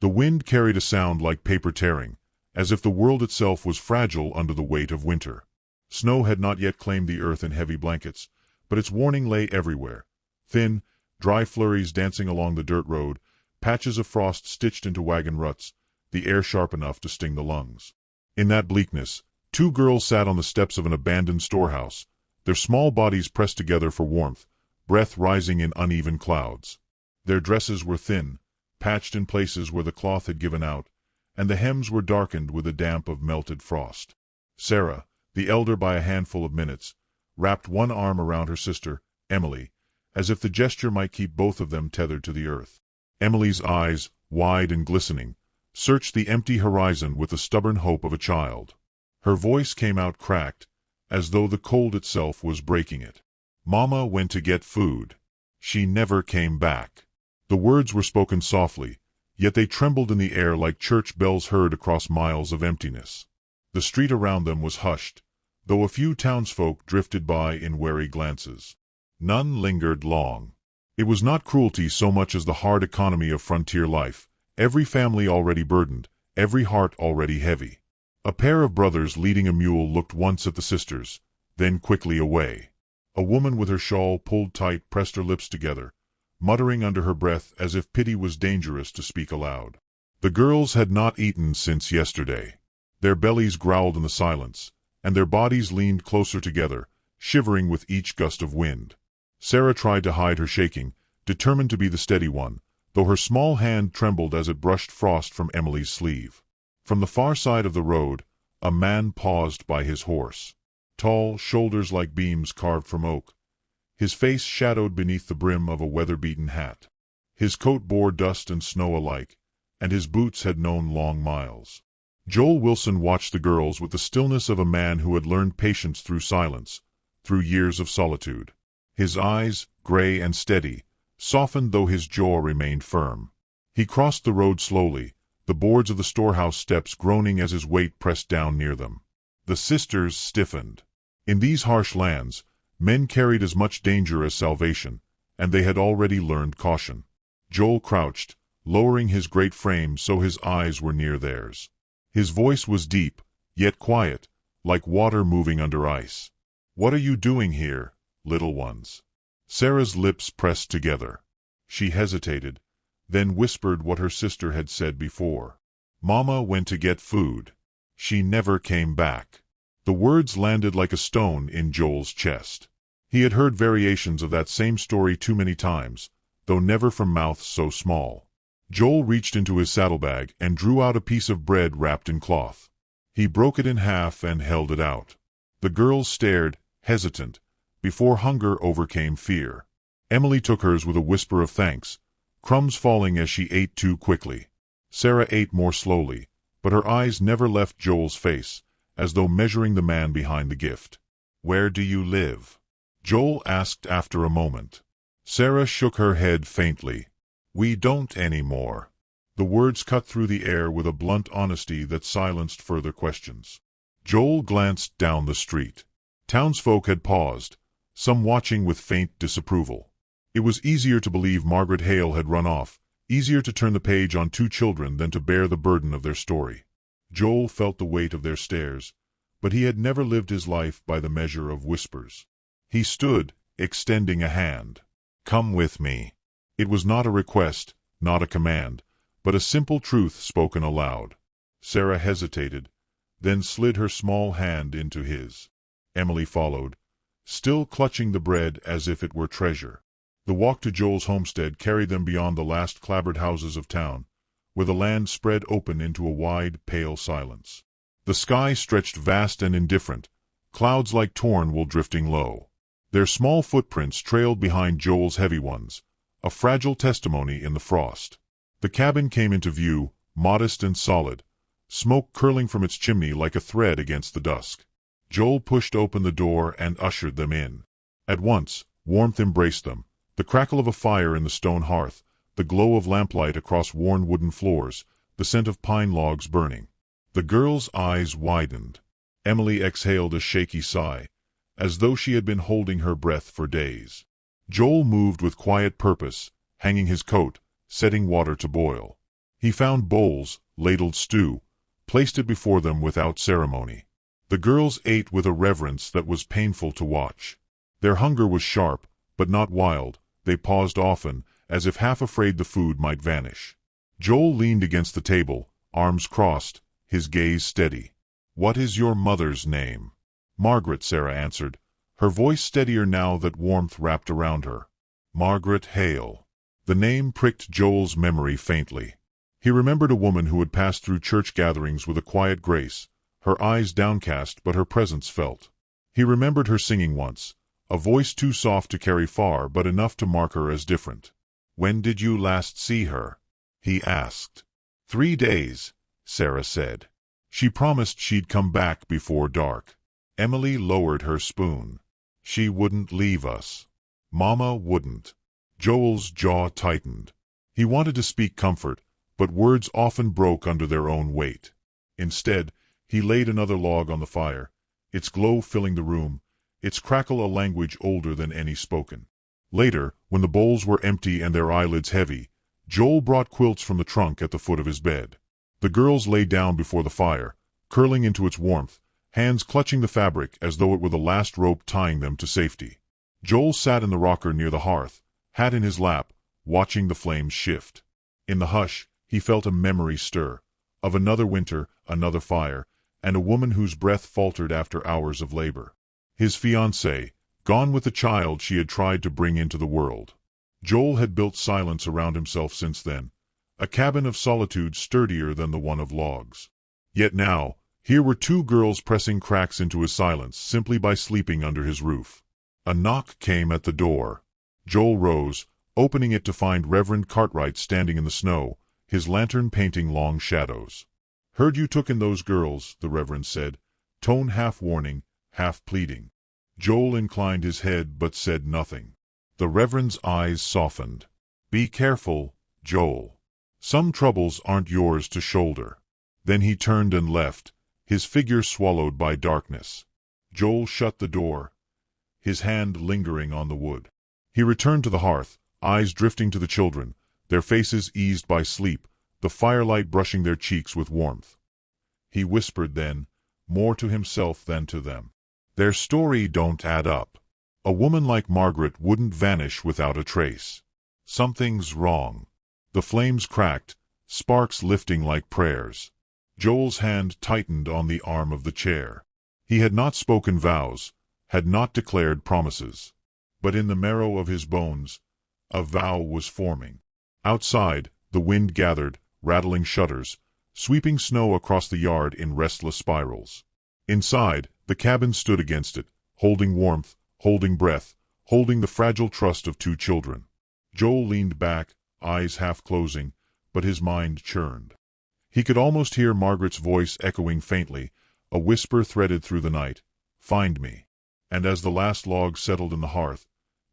The wind carried a sound like paper tearing, as if the world itself was fragile under the weight of winter. Snow had not yet claimed the earth in heavy blankets, but its warning lay everywhere. Thin, dry flurries dancing along the dirt road, patches of frost stitched into wagon ruts, the air sharp enough to sting the lungs. In that bleakness, two girls sat on the steps of an abandoned storehouse, their small bodies pressed together for warmth, breath rising in uneven clouds. Their dresses were thin, patched in places where the cloth had given out, and the hems were darkened with the damp of melted frost. Sarah, the elder by a handful of minutes, wrapped one arm around her sister, Emily, as if the gesture might keep both of them tethered to the earth. Emily's eyes, wide and glistening, searched the empty horizon with the stubborn hope of a child. Her voice came out cracked, as though the cold itself was breaking it. "Mama went to get food. She never came back." The words were spoken softly, yet they trembled in the air like church bells heard across miles of emptiness. The street around them was hushed, though a few townsfolk drifted by in wary glances. None lingered long. It was not cruelty so much as the hard economy of frontier life, every family already burdened, every heart already heavy. A pair of brothers leading a mule looked once at the sisters, then quickly away. A woman with her shawl pulled tight pressed her lips together, muttering under her breath as if pity was dangerous to speak aloud. The girls had not eaten since yesterday. Their bellies growled in the silence, and their bodies leaned closer together, shivering with each gust of wind. Sarah tried to hide her shaking, determined to be the steady one, though her small hand trembled as it brushed frost from Emily's sleeve. From the far side of the road, a man paused by his horse. Tall, shoulders like beams carved from oak, his face shadowed beneath the brim of a weather-beaten hat. His coat bore dust and snow alike, and his boots had known long miles. Joel Wilson watched the girls with the stillness of a man who had learned patience through silence, through years of solitude. His eyes, gray and steady, softened though his jaw remained firm. He crossed the road slowly, the boards of the storehouse steps groaning as his weight pressed down near them. The sisters stiffened. In these harsh lands, men carried as much danger as salvation, and they had already learned caution. Joel crouched, lowering his great frame so his eyes were near theirs. His voice was deep, yet quiet, like water moving under ice. "What are you doing here, little ones?" Sarah's lips pressed together. She hesitated, then whispered what her sister had said before. "Mama went to get food. She never came back." The words landed like a stone in Joel's chest. He had heard variations of that same story too many times, though never from mouths so small. Joel reached into his saddlebag and drew out a piece of bread wrapped in cloth. He broke it in half and held it out. The girls stared, hesitant, before hunger overcame fear. Emily took hers with a whisper of thanks, crumbs falling as she ate too quickly. Sarah ate more slowly, but her eyes never left Joel's face, as though measuring the man behind the gift. "Where do you live?" Joel asked after a moment. Sarah shook her head faintly. "We don't anymore." The words cut through the air with a blunt honesty that silenced further questions. Joel glanced down the street. Townsfolk had paused, some watching with faint disapproval. It was easier to believe Margaret Hale had run off, easier to turn the page on two children than to bear the burden of their story. Joel felt the weight of their stares, but he had never lived his life by the measure of whispers. He stood, extending a hand. "Come with me." It was not a request, not a command, but a simple truth spoken aloud. Sarah hesitated, then slid her small hand into his. Emily followed, still clutching the bread as if it were treasure. The walk to Joel's homestead carried them beyond the last clapboard houses of town, where the land spread open into a wide, pale silence. The sky stretched vast and indifferent, clouds like torn wool drifting low. Their small footprints trailed behind Joel's heavy ones, a fragile testimony in the frost. The cabin came into view, modest and solid, smoke curling from its chimney like a thread against the dusk. Joel pushed open the door and ushered them in. At once, warmth embraced them, the crackle of a fire in the stone hearth, the glow of lamplight across worn wooden floors, the scent of pine logs burning. The girls' eyes widened. Emily exhaled a shaky sigh, as though she had been holding her breath for days. Joel moved with quiet purpose, hanging his coat, setting water to boil. He found bowls, ladled stew, placed it before them without ceremony. The girls ate with a reverence that was painful to watch. Their hunger was sharp, but not wild. They paused often, as if half afraid the food might vanish. Joel leaned against the table, arms crossed, his gaze steady. "What is your mother's name?" "Margaret," Sarah answered, her voice steadier now that warmth wrapped around her. "Margaret Hale." The name pricked Joel's memory faintly. He remembered a woman who had passed through church gatherings with a quiet grace, her eyes downcast but her presence felt. He remembered her singing once, a voice too soft to carry far but enough to mark her as different. "When did you last see her?" he asked. 3 days, Sarah said. She promised she'd come back before dark. Emily lowered her spoon. "She wouldn't leave us. Mama wouldn't." Joel's jaw tightened. He wanted to speak comfort, but words often broke under their own weight. Instead, he laid another log on the fire, its glow filling the room, its crackle a language older than any spoken. Later, when the bowls were empty and their eyelids heavy, Joel brought quilts from the trunk at the foot of his bed. The girls lay down before the fire, curling into its warmth, hands clutching the fabric as though it were the last rope tying them to safety. Joel sat in the rocker near the hearth, hat in his lap, watching the flames shift. In the hush, he felt a memory stir, of another winter, another fire, and a woman whose breath faltered after hours of labor. His fiancée, gone with the child she had tried to bring into the world. Joel had built silence around himself since then, a cabin of solitude sturdier than the one of logs. Yet now, here were 2 girls pressing cracks into his silence simply by sleeping under his roof. A knock came at the door. Joel rose, opening it to find Reverend Cartwright standing in the snow, his lantern painting long shadows. "Heard you took in those girls," the Reverend said, tone half warning, half pleading. Joel inclined his head but said nothing. The Reverend's eyes softened. "Be careful, Joel. Some troubles aren't yours to shoulder." Then he turned and left, his figure swallowed by darkness. Joel shut the door, his hand lingering on the wood. He returned to the hearth, eyes drifting to the children, their faces eased by sleep, the firelight brushing their cheeks with warmth. He whispered then, more to himself than to them. "Their story don't add up. A woman like Margaret wouldn't vanish without a trace. Something's wrong." The flames cracked, sparks lifting like prayers. Joel's hand tightened on the arm of the chair. He had not spoken vows, had not declared promises. But in the marrow of his bones, a vow was forming. Outside, the wind gathered, rattling shutters, sweeping snow across the yard in restless spirals. Inside, the cabin stood against it, holding warmth, holding breath, holding the fragile trust of 2 children. Joel leaned back, eyes half closing, but his mind churned. He could almost hear Margaret's voice echoing faintly, a whisper threaded through the night, "Find me." And as the last log settled in the hearth,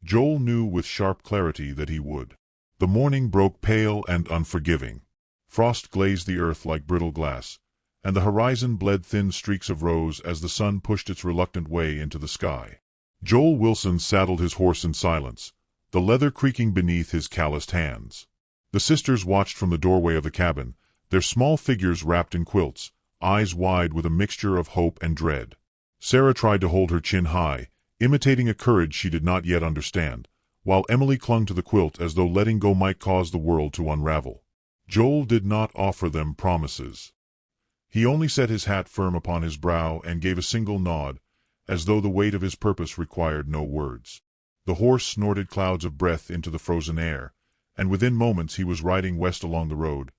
Joel knew with sharp clarity that he would. The morning broke pale and unforgiving. Frost glazed the earth like brittle glass, and the horizon bled thin streaks of rose as the sun pushed its reluctant way into the sky. Joel Wilson saddled his horse in silence, the leather creaking beneath his calloused hands. The sisters watched from the doorway of the cabin, their small figures wrapped in quilts, eyes wide with a mixture of hope and dread. Sarah tried to hold her chin high, imitating a courage she did not yet understand, while Emily clung to the quilt as though letting go might cause the world to unravel. Joel did not offer them promises. He only set his hat firm upon his brow and gave a single nod, as though the weight of his purpose required no words. The horse snorted clouds of breath into the frozen air, and within moments he was riding west along the road,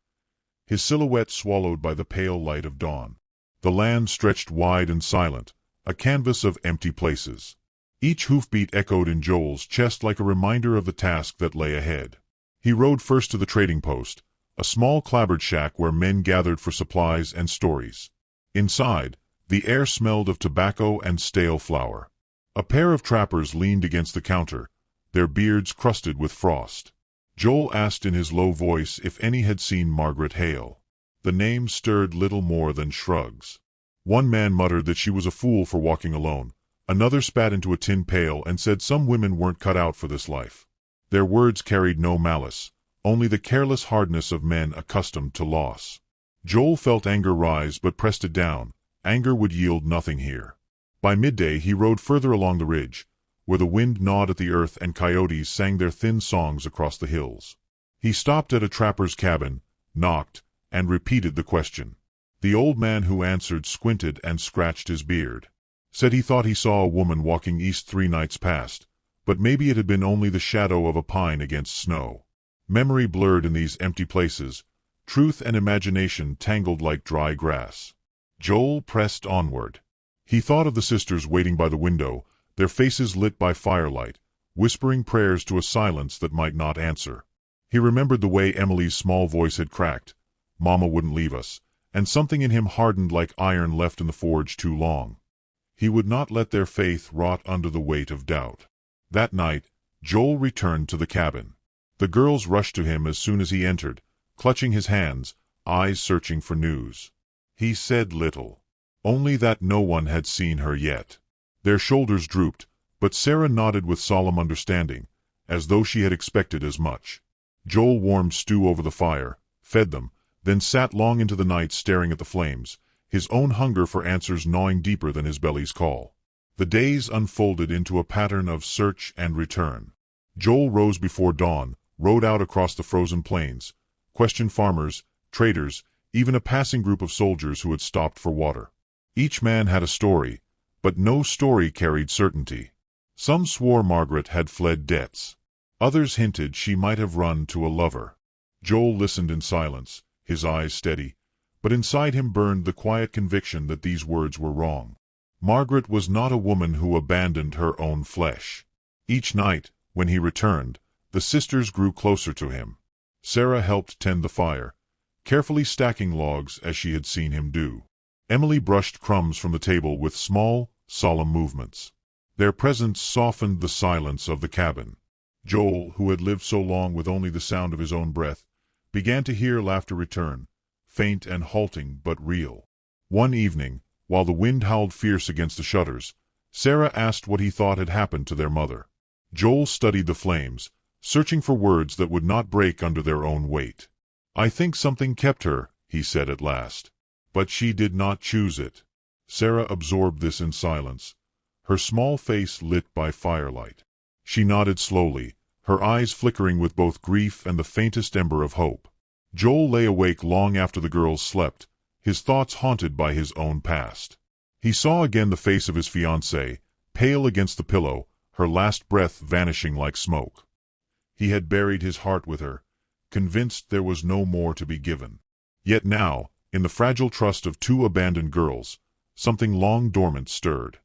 his silhouette swallowed by the pale light of dawn. The land stretched wide and silent, a canvas of empty places. Each hoofbeat echoed in Joel's chest like a reminder of the task that lay ahead. He rode first to the trading post, a small clapboard shack where men gathered for supplies and stories. Inside, the air smelled of tobacco and stale flour. A pair of trappers leaned against the counter, their beards crusted with frost. Joel asked in his low voice if any had seen Margaret Hale. The name stirred little more than shrugs. One man muttered that she was a fool for walking alone. Another spat into a tin pail and said some women weren't cut out for this life. Their words carried no malice, only the careless hardness of men accustomed to loss. Joel felt anger rise but pressed it down. Anger would yield nothing here. By midday he rode further along the ridge, where the wind gnawed at the earth and coyotes sang their thin songs across the hills. He stopped at a trapper's cabin, knocked, and repeated the question. The old man who answered squinted and scratched his beard. Said he thought he saw a woman walking east 3 nights past, but maybe it had been only the shadow of a pine against snow. Memory blurred in these empty places, truth and imagination tangled like dry grass. Joel pressed onward. He thought of the sisters waiting by the window, their faces lit by firelight, whispering prayers to a silence that might not answer. He remembered the way Emily's small voice had cracked, "Mama wouldn't leave us," and something in him hardened like iron left in the forge too long. He would not let their faith rot under the weight of doubt. That night, Joel returned to the cabin. The girls rushed to him as soon as he entered, clutching his hands, eyes searching for news. He said little, only that no one had seen her yet. Their shoulders drooped, but Sarah nodded with solemn understanding, as though she had expected as much. Joel warmed stew over the fire, fed them, then sat long into the night staring at the flames, his own hunger for answers gnawing deeper than his belly's call. The days unfolded into a pattern of search and return. Joel rose before dawn, rode out across the frozen plains, questioned farmers, traders, even a passing group of soldiers who had stopped for water. Each man had a story, but no story carried certainty. Some swore Margaret had fled debts. Others hinted she might have run to a lover. Joel listened in silence, his eyes steady, but inside him burned the quiet conviction that these words were wrong. Margaret was not a woman who abandoned her own flesh. Each night, when he returned, the sisters grew closer to him. Sarah helped tend the fire, carefully stacking logs as she had seen him do. Emily brushed crumbs from the table with small, solemn movements. Their presence softened the silence of the cabin. Joel, who had lived so long with only the sound of his own breath, began to hear laughter return, faint and halting but real. One evening, while the wind howled fierce against the shutters, Sarah asked what he thought had happened to their mother. Joel studied the flames, searching for words that would not break under their own weight. "I think something kept her," he said at last. "But she did not choose it." Sarah absorbed this in silence, her small face lit by firelight. She nodded slowly, her eyes flickering with both grief and the faintest ember of hope. Joel lay awake long after the girls slept, his thoughts haunted by his own past. He saw again the face of his fiancée, pale against the pillow, her last breath vanishing like smoke. He had buried his heart with her, convinced there was no more to be given. Yet now, in the fragile trust of 2 abandoned girls, something long dormant stirred.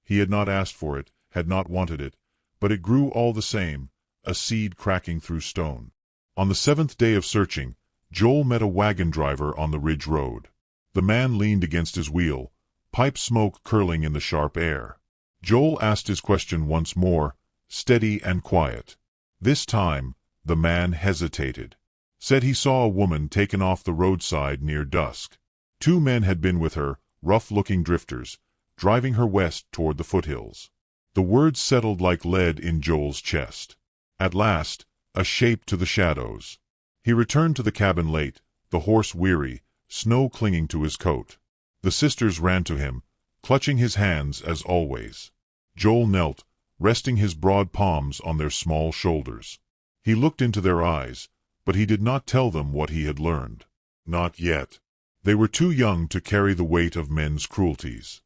He had not asked for it, had not wanted it, but it grew all the same, a seed cracking through stone. On the 7th day of searching, Joel met a wagon driver on the ridge road. The man leaned against his wheel, pipe smoke curling in the sharp air. Joel asked his question once more, steady and quiet. This time, the man hesitated. Said he saw a woman taken off the roadside near dusk. 2 men had been with her, rough-looking drifters, driving her west toward the foothills. The words settled like lead in Joel's chest. At last, a shape to the shadows. He returned to the cabin late, the horse weary, snow clinging to his coat. The sisters ran to him, clutching his hands as always. Joel knelt, resting his broad palms on their small shoulders. He looked into their eyes, but he did not tell them what he had learned. Not yet. They were too young to carry the weight of men's cruelties.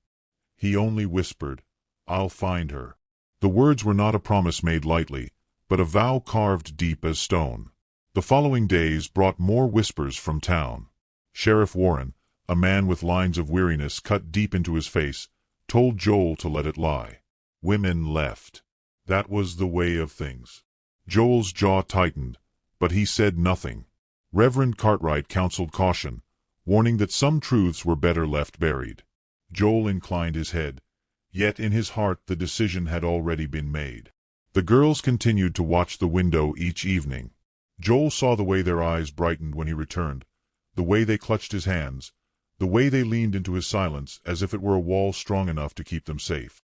He only whispered, "I'll find her." The words were not a promise made lightly, but a vow carved deep as stone. The following days brought more whispers from town. Sheriff Warren, a man with lines of weariness cut deep into his face, told Joel to let it lie. Women left. That was the way of things. Joel's jaw tightened, but he said nothing. Reverend Cartwright counseled caution, warning that some truths were better left buried. Joel inclined his head, yet in his heart the decision had already been made. The girls continued to watch the window each evening. Joel saw the way their eyes brightened when he returned, the way they clutched his hands, the way they leaned into his silence as if it were a wall strong enough to keep them safe.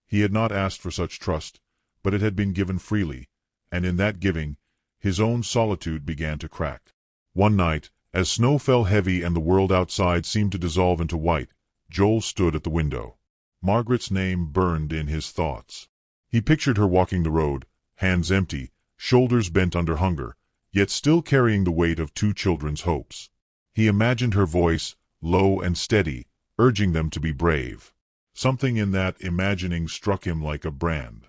He had not asked for such trust, but it had been given freely, and in that giving, His own solitude began to crack. One night, as snow fell heavy and the world outside seemed to dissolve into white, Joel stood at the window. Margaret's name burned in his thoughts. He pictured her walking the road, hands empty, shoulders bent under hunger, yet still carrying the weight of two children's hopes. He imagined her voice, low and steady, urging them to be brave. Something in that imagining struck him like a brand.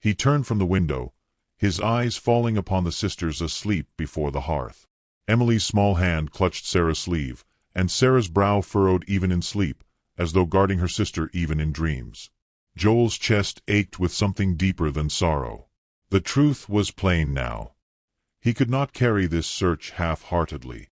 He turned from the window, his eyes falling upon the sisters asleep before the hearth. Emily's small hand clutched Sarah's sleeve, and Sarah's brow furrowed even in sleep, as though guarding her sister even in dreams. Joel's chest ached with something deeper than sorrow. The truth was plain now. He could not carry this search half-heartedly.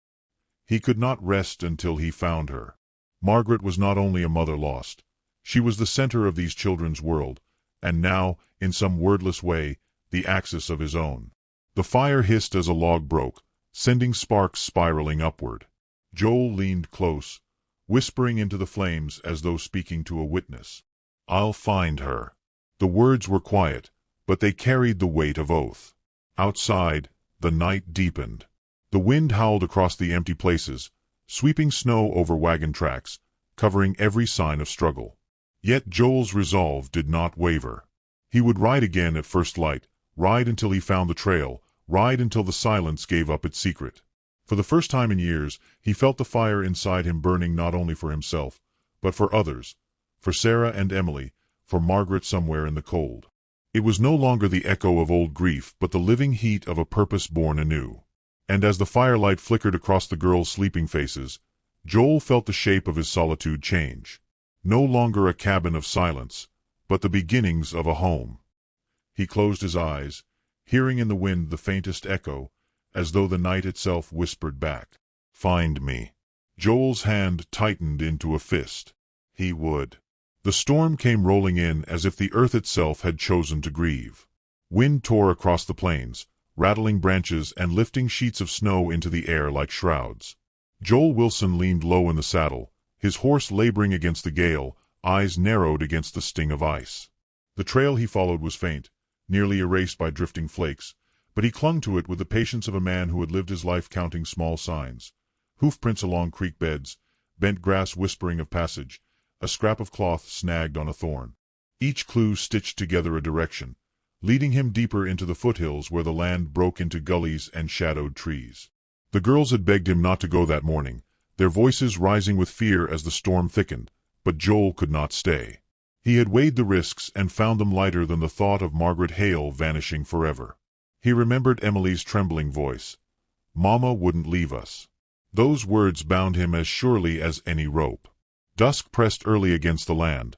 He could not rest until he found her. Margaret was not only a mother lost. She was the center of these children's world, and now, in some wordless way, the axis of his own. The fire hissed as a log broke, sending sparks spiraling upward. Joel leaned close, whispering into the flames as though speaking to a witness. "I'll find her." The words were quiet, but they carried the weight of oath. Outside, the night deepened. The wind howled across the empty places, sweeping snow over wagon tracks, covering every sign of struggle. Yet Joel's resolve did not waver. He would ride again at first light, ride until he found the trail, ride until the silence gave up its secret. For the first time in years, he felt the fire inside him burning not only for himself, but for others, for Sarah and Emily, for Margaret somewhere in the cold. It was no longer the echo of old grief, but the living heat of a purpose born anew. And as the firelight flickered across the girls' sleeping faces, Joel felt the shape of his solitude change. No longer a cabin of silence, but the beginnings of a home. He closed his eyes, hearing in the wind the faintest echo, as though the night itself whispered back, "Find me." Joel's hand tightened into a fist. He would. The storm came rolling in as if the earth itself had chosen to grieve. Wind tore across the plains, rattling branches and lifting sheets of snow into the air like shrouds. Joel Wilson leaned low in the saddle, his horse laboring against the gale, eyes narrowed against the sting of ice. The trail he followed was faint, nearly erased by drifting flakes, but he clung to it with the patience of a man who had lived his life counting small signs. Hoofprints along creek beds, bent grass whispering of passage, a scrap of cloth snagged on a thorn. Each clue stitched together a direction, leading him deeper into the foothills where the land broke into gullies and shadowed trees. The girls had begged him not to go that morning, their voices rising with fear as the storm thickened, but Joel could not stay. He had weighed the risks and found them lighter than the thought of Margaret Hale vanishing forever. He remembered Emily's trembling voice. "Mama wouldn't leave us." Those words bound him as surely as any rope. Dusk pressed early against the land,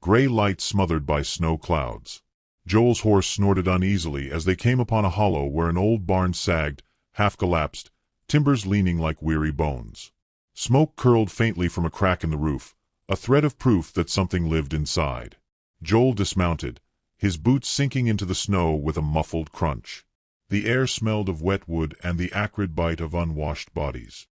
gray light smothered by snow clouds. Joel's horse snorted uneasily as they came upon a hollow where an old barn sagged, half collapsed, timbers leaning like weary bones. Smoke curled faintly from a crack in the roof, a thread of proof that something lived inside. Joel dismounted, his boots sinking into the snow with a muffled crunch. The air smelled of wet wood and the acrid bite of unwashed bodies.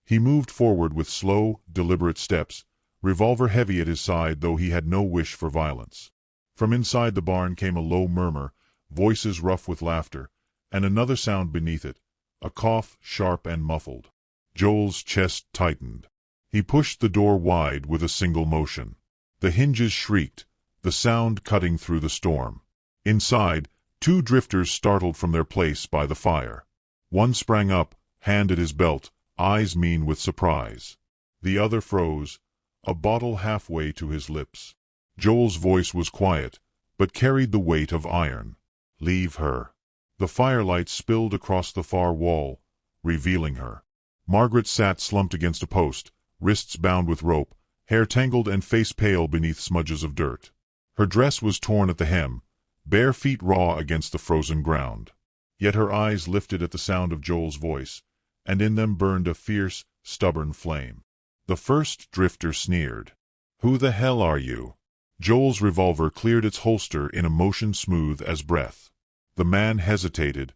He moved forward with slow, deliberate steps, revolver heavy at his side though he had no wish for violence. From inside the barn came a low murmur, voices rough with laughter, and another sound beneath it, a cough sharp and muffled. Joel's chest tightened. He pushed the door wide with a single motion. The hinges shrieked, the sound cutting through the storm. Inside, two drifters startled from their place by the fire. One sprang up, hand at his belt, eyes mean with surprise. The other froze, a bottle halfway to his lips. Joel's voice was quiet, but carried the weight of iron. "Leave her." The firelight spilled across the far wall, revealing her. Margaret sat slumped against a post, wrists bound with rope, hair tangled and face pale beneath smudges of dirt. Her dress was torn at the hem, bare feet raw against the frozen ground. Yet her eyes lifted at the sound of Joel's voice, and in them burned a fierce, stubborn flame. The first drifter sneered. "Who the hell are you?" Joel's revolver cleared its holster in a motion smooth as breath. The man hesitated,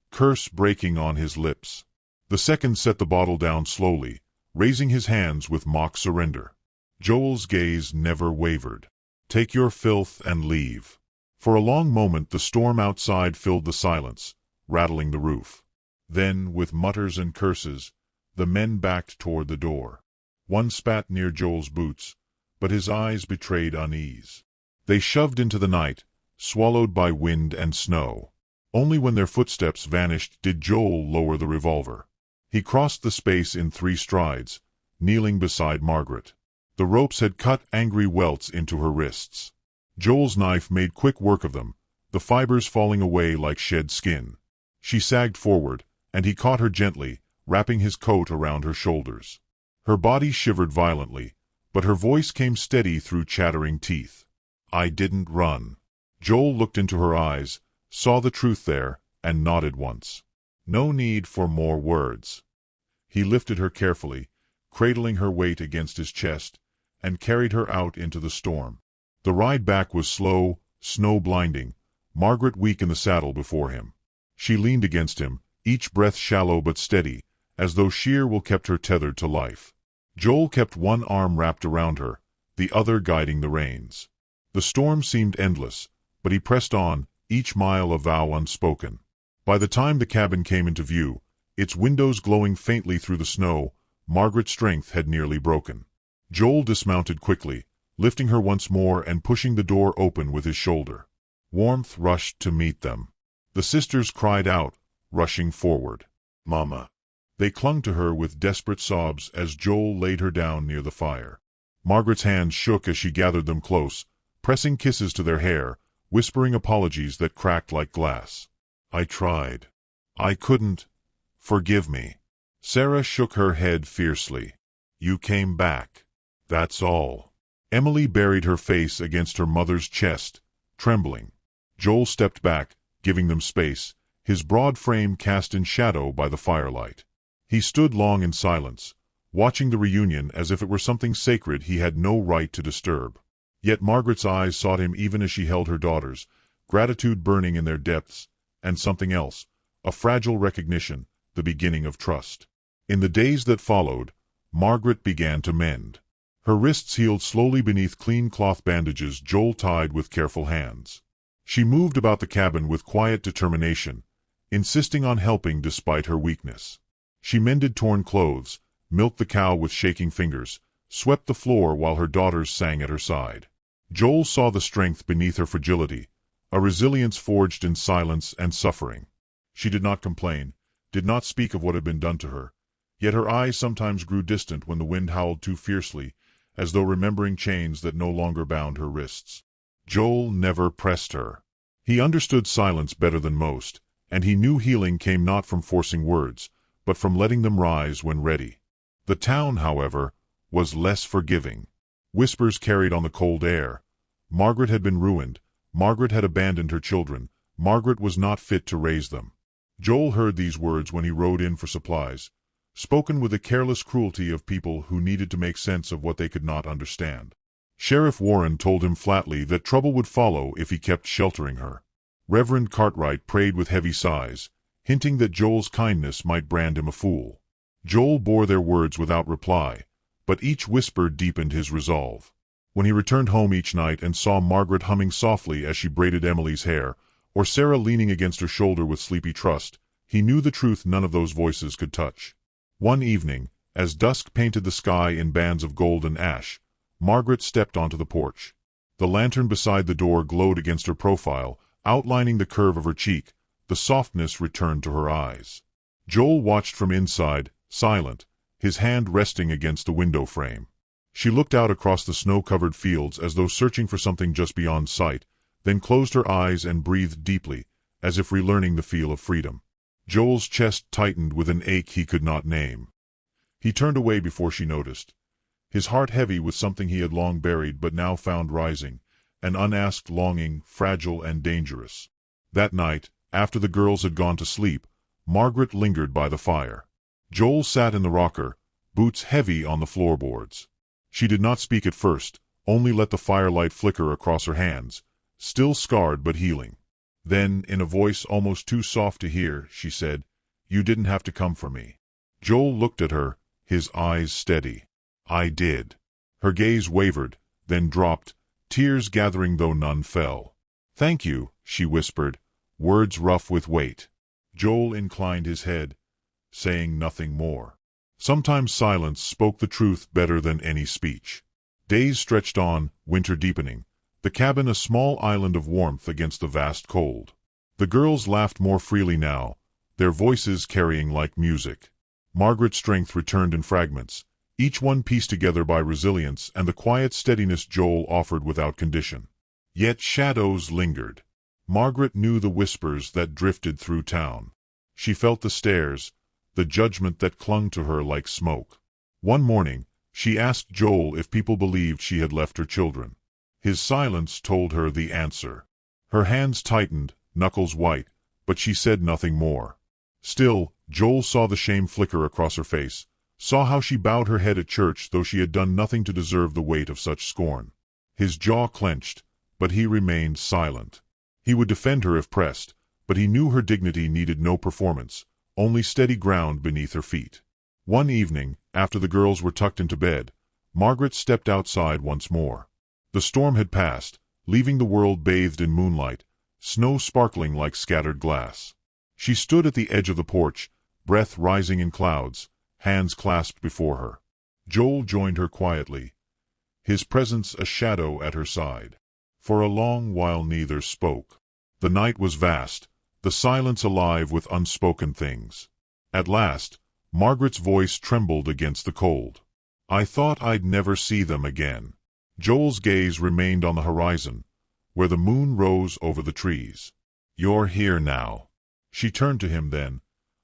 curse breaking on his lips. The second set the bottle down slowly, raising his hands with mock surrender. Joel's gaze never wavered. "Take your filth and leave." For a long moment the storm outside filled the silence, rattling the roof. Then, with mutters and curses, the men backed toward the door. One spat near Joel's boots, but his eyes betrayed unease. They shoved into the night, swallowed by wind and snow. Only when their footsteps vanished did Joel lower the revolver. He crossed the space in 3 strides, kneeling beside Margaret. The ropes had cut angry welts into her wrists. Joel's knife made quick work of them, the fibers falling away like shed skin. She sagged forward, and he caught her gently, wrapping his coat around her shoulders. Her body shivered violently, but her voice came steady through chattering teeth. "I didn't run." Joel looked into her eyes, saw the truth there, and nodded once. No need for more words. He lifted her carefully, cradling her weight against his chest, and carried her out into the storm. The ride back was slow, snow-blinding, Margaret weak in the saddle before him. She leaned against him, each breath shallow but steady, as though sheer will kept her tethered to life. Joel kept one arm wrapped around her, the other guiding the reins. The storm seemed endless, but he pressed on, each mile a vow unspoken. By the time the cabin came into view, its windows glowing faintly through the snow, Margaret's strength had nearly broken. Joel dismounted quickly, lifting her once more and pushing the door open with his shoulder. Warmth rushed to meet them. The sisters cried out, rushing forward. "Mama!" They clung to her with desperate sobs as Joel laid her down near the fire. Margaret's hands shook as she gathered them close, pressing kisses to their hair, whispering apologies that cracked like glass. "I tried. I couldn't. Forgive me." Sarah shook her head fiercely. "You came back. That's all." Emily buried her face against her mother's chest, trembling. Joel stepped back, giving them space, his broad frame cast in shadow by the firelight. He stood long in silence, watching the reunion as if it were something sacred he had no right to disturb. Yet Margaret's eyes sought him even as she held her daughters, gratitude burning in their depths, and something else, a fragile recognition, the beginning of trust. In the days that followed, Margaret began to mend. Her wrists healed slowly beneath clean cloth bandages Joel tied with careful hands. She moved about the cabin with quiet determination, insisting on helping despite her weakness. She mended torn clothes, milked the cow with shaking fingers, swept the floor while her daughters sang at her side. Joel saw the strength beneath her fragility, a resilience forged in silence and suffering. She did not complain, did not speak of what had been done to her, yet her eyes sometimes grew distant when the wind howled too fiercely, as though remembering chains that no longer bound her wrists. Joel never pressed her. He understood silence better than most, and he knew healing came not from forcing words, but from letting them rise when ready. The town, however, was less forgiving. Whispers carried on the cold air. Margaret had been ruined. Margaret had abandoned her children. Margaret was not fit to raise them. Joel heard these words when he rode in for supplies, spoken with the careless cruelty of people who needed to make sense of what they could not understand. Sheriff Warren told him flatly that trouble would follow if he kept sheltering her. Reverend Cartwright prayed with heavy sighs, hinting that Joel's kindness might brand him a fool. Joel bore their words without reply, but each whisper deepened his resolve. When he returned home each night and saw Margaret humming softly as she braided Emily's hair, or Sarah leaning against her shoulder with sleepy trust, he knew the truth none of those voices could touch. One evening, as dusk painted the sky in bands of gold and ash, Margaret stepped onto the porch. The lantern beside the door glowed against her profile, outlining the curve of her cheek. The softness returned to her eyes. Joel watched from inside, silent, his hand resting against the window frame. She looked out across the snow-covered fields as though searching for something just beyond sight, then closed her eyes and breathed deeply, as if relearning the feel of freedom. Joel's chest tightened with an ache he could not name. He turned away before she noticed, his heart heavy with something he had long buried but now found rising, an unasked longing, fragile and dangerous. That night, after the girls had gone to sleep, Margaret lingered by the fire. Joel sat in the rocker, boots heavy on the floorboards. She did not speak at first, only let the firelight flicker across her hands, still scarred but healing. Then, in a voice almost too soft to hear, she said, "You didn't have to come for me." Joel looked at her, his eyes steady. "I did." Her gaze wavered, then dropped, tears gathering though none fell. "Thank you," she whispered, words rough with weight. Joel inclined his head, saying nothing more. Sometimes silence spoke the truth better than any speech. Days stretched on, winter deepening, the cabin a small island of warmth against the vast cold. The girls laughed more freely now, their voices carrying like music. Margaret's strength returned in fragments, each one pieced together by resilience and the quiet steadiness Joel offered without condition. Yet shadows lingered. Margaret knew the whispers that drifted through town. She felt the stares, the judgment that clung to her like smoke. One morning, she asked Joel if people believed she had left her children. His silence told her the answer. Her hands tightened, knuckles white, but she said nothing more. Still, Joel saw the shame flicker across her face, saw how she bowed her head at church though she had done nothing to deserve the weight of such scorn. His jaw clenched, but he remained silent. He would defend her if pressed, but he knew her dignity needed no performance, only steady ground beneath her feet. One evening, after the girls were tucked into bed, Margaret stepped outside once more. The storm had passed, leaving the world bathed in moonlight, snow sparkling like scattered glass. She stood at the edge of the porch, breath rising in clouds, hands clasped before her. Joel joined her quietly, his presence a shadow at her side. For a long while neither spoke. The night was vast, the silence alive with unspoken things. At last, Margaret's voice trembled against the cold. "I thought I'd never see them again." Joel's gaze remained on the horizon, where the moon rose over the trees. "You're here now." She turned to him then,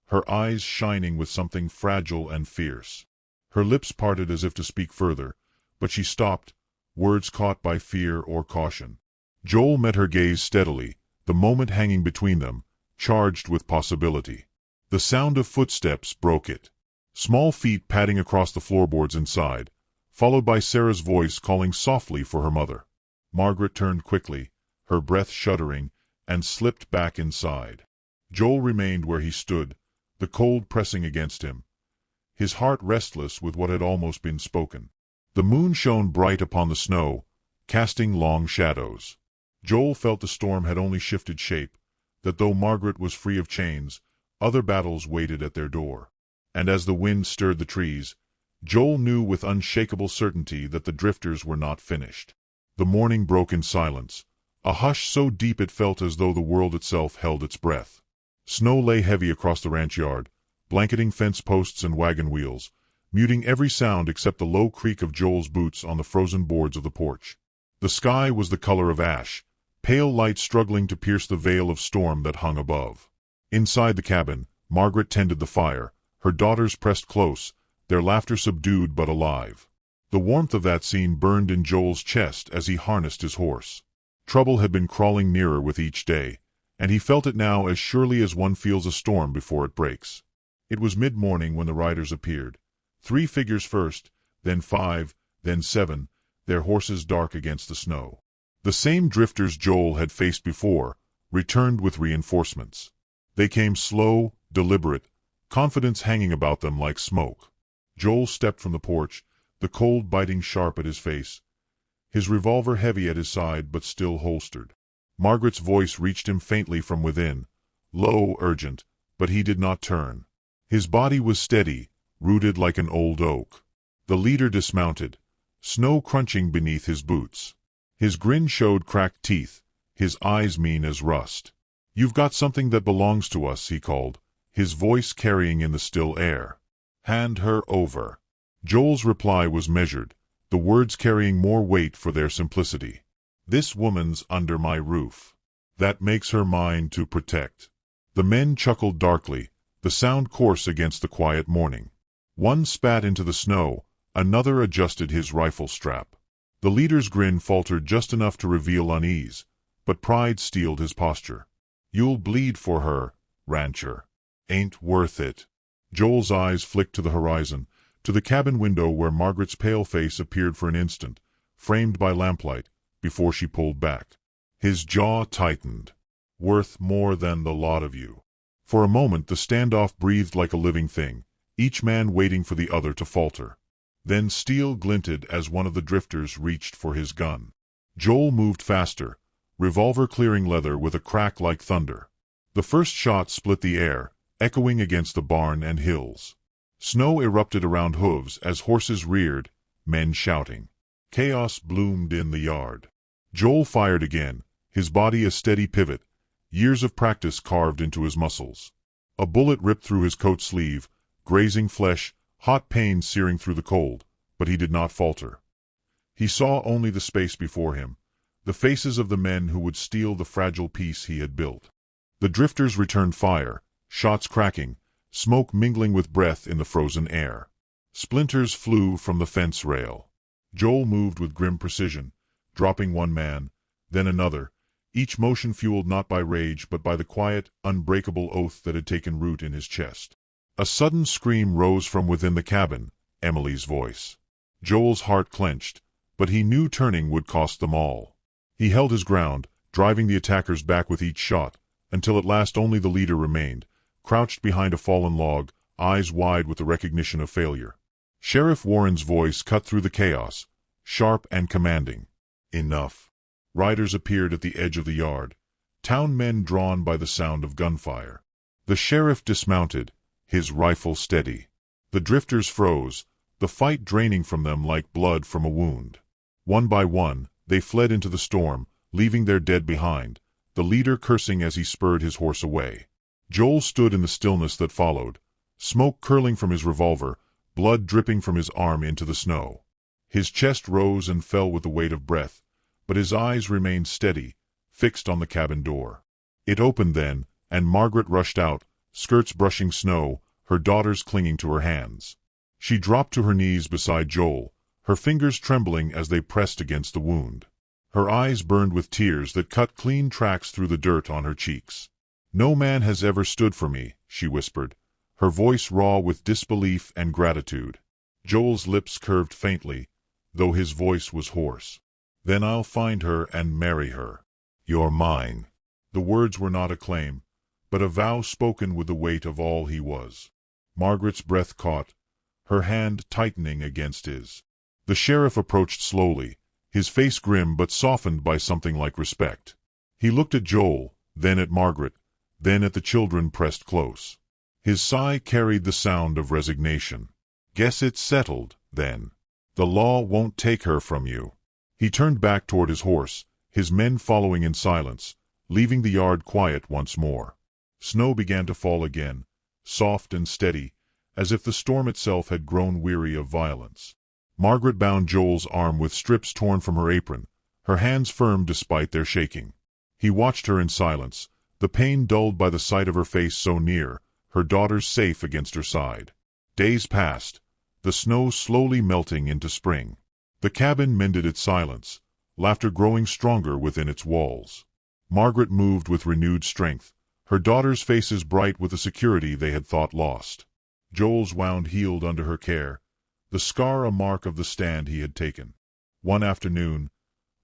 her eyes shining with something fragile and fierce. Her lips parted as if to speak further, but she stopped, words caught by fear or caution. Joel met her gaze steadily, the moment hanging between them, charged with possibility. The sound of footsteps broke it. Small feet padding across the floorboards inside, followed by Sarah's voice calling softly for her mother. Margaret turned quickly, her breath shuddering, and slipped back inside. Joel remained where he stood, the cold pressing against him, his heart restless with what had almost been spoken. The moon shone bright upon the snow, casting long shadows. Joel felt the storm had only shifted shape, that though Margaret was free of chains, other battles waited at their door. And as the wind stirred the trees, Joel knew with unshakable certainty that the drifters were not finished. The morning broke in silence, a hush so deep it felt as though the world itself held its breath. Snow lay heavy across the ranch yard, blanketing fence posts and wagon wheels, muting every sound except the low creak of Joel's boots on the frozen boards of the porch. The sky was the color of ash, pale light struggling to pierce the veil of storm that hung above. Inside the cabin, Margaret tended the fire, her daughters pressed close, their laughter subdued but alive. The warmth of that scene burned in Joel's chest as he harnessed his horse. Trouble had been crawling nearer with each day, and he felt it now as surely as one feels a storm before it breaks. It was mid-morning when the riders appeared. 3 figures first, then 5, then 7, their horses dark against the snow. The same drifters Joel had faced before, returned with reinforcements. They came slow, deliberate, confidence hanging about them like smoke. Joel stepped from the porch, the cold biting sharp at his face, his revolver heavy at his side but still holstered. Margaret's voice reached him faintly from within, low, urgent, but he did not turn. His body was steady, rooted like an old oak. The leader dismounted, snow crunching beneath his boots. His grin showed cracked teeth, his eyes mean as rust. "You've got something that belongs to us," he called, his voice carrying in the still air. "Hand her over." Joel's reply was measured, the words carrying more weight for their simplicity. "This woman's under my roof. That makes her mine to protect." The men chuckled darkly, the sound coarse against the quiet morning. One spat into the snow, another adjusted his rifle strap. The leader's grin faltered just enough to reveal unease, but pride steeled his posture. "You'll bleed for her, rancher. Ain't worth it." Joel's eyes flicked to the horizon, to the cabin window where Margaret's pale face appeared for an instant, framed by lamplight, before she pulled back. His jaw tightened. "Worth more than the lot of you." For a moment the standoff breathed like a living thing, each man waiting for the other to falter. Then steel glinted as one of the drifters reached for his gun. Joel moved faster, revolver clearing leather with a crack like thunder. The first shot split the air, echoing against the barn and hills. Snow erupted around hooves as horses reared, men shouting. Chaos bloomed in the yard. Joel fired again, his body a steady pivot, years of practice carved into his muscles. A bullet ripped through his coat sleeve, grazing flesh, hot pain searing through the cold, but he did not falter. He saw only the space before him, the faces of the men who would steal the fragile peace he had built. The drifters returned fire, shots cracking, smoke mingling with breath in the frozen air. Splinters flew from the fence rail. Joel moved with grim precision, dropping one man, then another, each motion fueled not by rage but by the quiet, unbreakable oath that had taken root in his chest. A sudden scream rose from within the cabin, Emily's voice. Joel's heart clenched, but he knew turning would cost them all. He held his ground, driving the attackers back with each shot, until at last only the leader remained, crouched behind a fallen log, eyes wide with the recognition of failure. Sheriff Warren's voice cut through the chaos, sharp and commanding. Enough. Riders appeared at the edge of the yard, town men drawn by the sound of gunfire. The sheriff dismounted, his rifle steady. The drifters froze, the fight draining from them like blood from a wound. One by one, they fled into the storm, leaving their dead behind, the leader cursing as he spurred his horse away. Joel stood in the stillness that followed, smoke curling from his revolver, blood dripping from his arm into the snow. His chest rose and fell with the weight of breath, but his eyes remained steady, fixed on the cabin door. It opened then, and Margaret rushed out, skirts brushing snow, her daughters clinging to her hands. She dropped to her knees beside Joel, her fingers trembling as they pressed against the wound. Her eyes burned with tears that cut clean tracks through the dirt on her cheeks. "No man has ever stood for me," she whispered, her voice raw with disbelief and gratitude. Joel's lips curved faintly, though his voice was hoarse. "Then I'll find her and marry her. You're mine." The words were not a claim, but a vow spoken with the weight of all he was. Margaret's breath caught, her hand tightening against his. The sheriff approached slowly, his face grim but softened by something like respect. He looked at Joel, then at Margaret, then at the children pressed close. His sigh carried the sound of resignation. "Guess it's settled, then. The law won't take her from you." He turned back toward his horse, his men following in silence, leaving the yard quiet once more. Snow began to fall again, soft and steady, as if the storm itself had grown weary of violence. Margaret bound Joel's arm with strips torn from her apron, her hands firm despite their shaking. He watched her in silence, the pain dulled by the sight of her face so near, her daughters safe against her side. Days passed, the snow slowly melting into spring. The cabin mended its silence, laughter growing stronger within its walls. Margaret moved with renewed strength, her daughters' faces bright with the security they had thought lost. Joel's wound healed under her care, the scar a mark of the stand he had taken. One afternoon,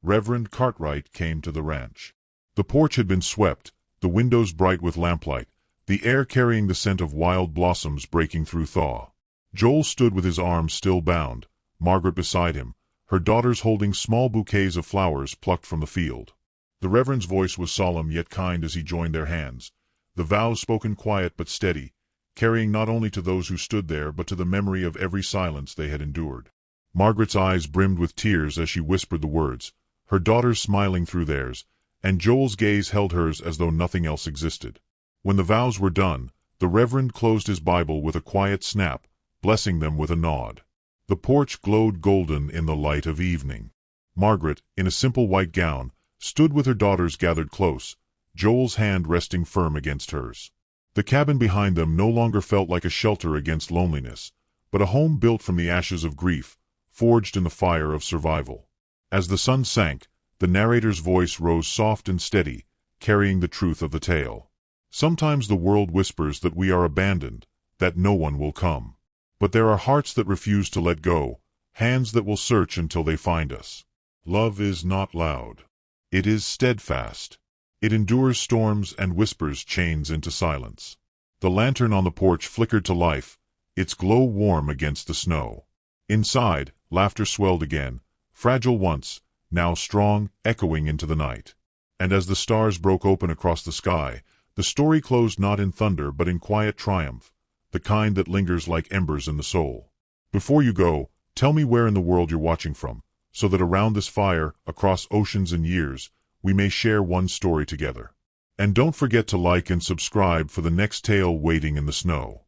Reverend Cartwright came to the ranch. The porch had been swept, the windows bright with lamplight, the air carrying the scent of wild blossoms breaking through thaw. Joel stood with his arms still bound, Margaret beside him, her daughters holding small bouquets of flowers plucked from the field. The Reverend's voice was solemn yet kind as he joined their hands, the vows spoken quiet but steady, carrying not only to those who stood there but to the memory of every silence they had endured. Margaret's eyes brimmed with tears as she whispered the words, her daughters smiling through theirs, and Joel's gaze held hers as though nothing else existed. When the vows were done, the Reverend closed his Bible with a quiet snap, blessing them with a nod. The porch glowed golden in the light of evening. Margaret, in a simple white gown, stood with her daughters gathered close, Joel's hand resting firm against hers. The cabin behind them no longer felt like a shelter against loneliness, but a home built from the ashes of grief, forged in the fire of survival. As the sun sank, the narrator's voice rose soft and steady, carrying the truth of the tale. Sometimes the world whispers that we are abandoned, that no one will come. But there are hearts that refuse to let go, hands that will search until they find us. Love is not loud. It is steadfast. It endures storms and whispers chains into silence. The lantern on the porch flickered to life, its glow warm against the snow. Inside, laughter swelled again, fragile once, now strong, echoing into the night. And as the stars broke open across the sky, The story closed not in thunder but in quiet triumph, the kind that lingers like embers in the soul. Before you go, tell me where in the world you're watching from, so that around this fire, across oceans and years, we may share one story together. And don't forget to like and subscribe for the next tale waiting in the snow.